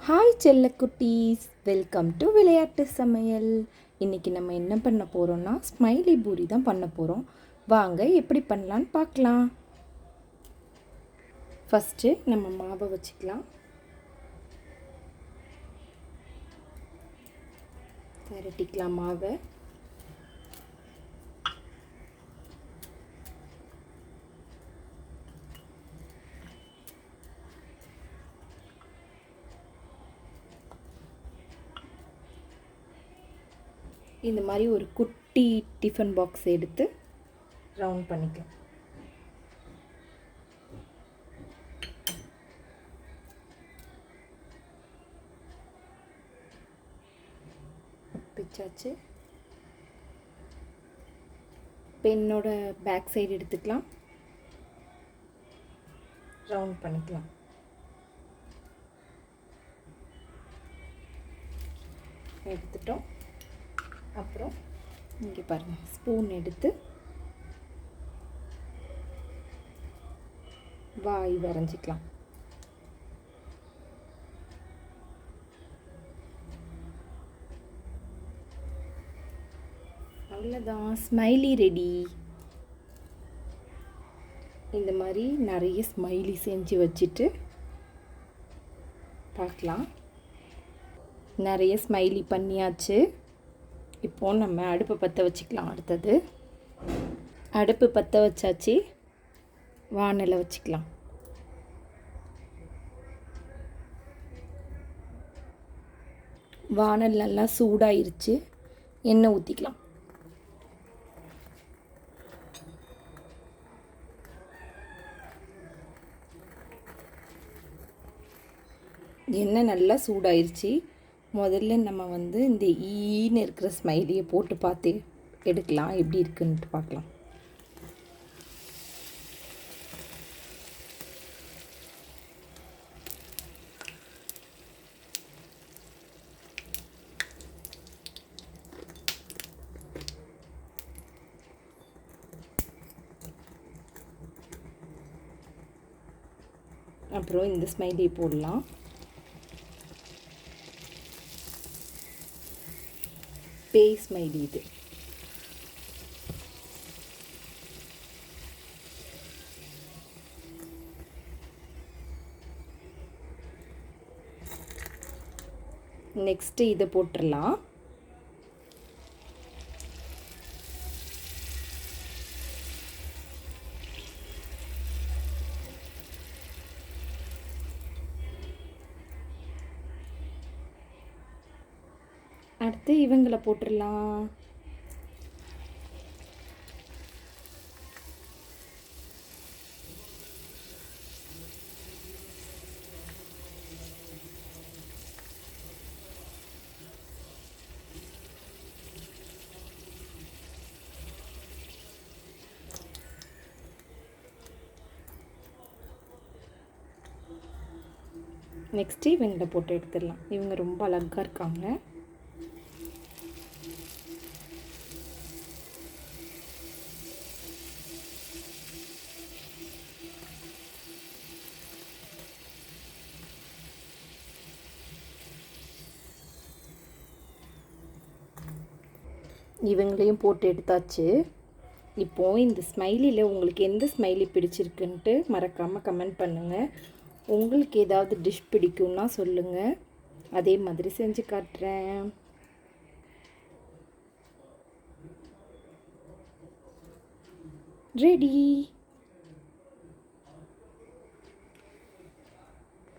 Hi செல்ல குட்டீஸ், welcome to விளையாட்டு சமையல். இன்றைக்கி நம்ம என்ன பண்ண போகிறோன்னா ஸ்மைலி பூரி தான் பண்ண போகிறோம். வாங்க எப்படி பண்ணலான்னு பார்க்கலாம். ஃபஸ்ட்டு நம்ம மாவை வச்சுக்கலாம். திரட்டிக்கலாம் மாவை. இந்த மாதிரி ஒரு குட்டி டிஃபன் பாக்ஸ் எடுத்து ரவுண்ட் பண்ணிக்கலாம். பிச்சாச்சு. பென்னோட பேக் சைடு எடுத்துக்கலாம், ரவுண்ட் பண்ணிக்கலாம். எடுத்துட்டோம். அப்புறம் இங்கே பாருங்கள், ஸ்பூன் எடுத்து வாய் வரைஞ்சிக்கலாம். அவ்வளோதான், ஸ்மைலி ரெடி. இந்த மாதிரி நிறைய ஸ்மைலி செஞ்சு வச்சுட்டு பார்க்கலாம். நிறைய ஸ்மைலி பண்ணியாச்சு. இப்போது நம்ம அடுப்பை பற்ற வச்சுக்கலாம். அடுத்தது அடுப்பு பற்ற வச்சாச்சு. வானலை வச்சுக்கலாம். வானல் நல்லா சூடாயிருச்சு. எண்ணெய் ஊற்றிக்கலாம். எண்ணெய் நல்லா சூடாயிருச்சு. முதல்ல நம்ம இந்த ஈன்னு இருக்கிற ஸ்மைலியை போட்டு பார்த்து எடுக்கலாம், எப்படி இருக்குன்ட்டு பார்க்கலாம். அப்புறம் இந்த ஸ்மைலியை போடலாம். பேய் ஸ்மைலி இது. நெக்ஸ்ட்டு இதை போட்டுடலாம். அடுத்து இவங்களை போட்டுடலாம். நெக்ஸ்ட்டு இவங்களை போட்டு எடுத்துடலாம். இவங்க ரொம்ப அழகாக இருக்காங்க. இவங்களையும் போட்டு எடுத்தாச்சு. இப்போது இந்த ஸ்மைலியில் உங்களுக்கு எந்த ஸ்மைலி பிடிச்சிருக்குன்ட்டு மறக்காமல் கமெண்ட் பண்ணுங்கள். உங்களுக்கு ஏதாவது டிஷ் பிடிக்கும்னா சொல்லுங்கள், அதே மாதிரி செஞ்சு காட்டுறேன். ரெடி.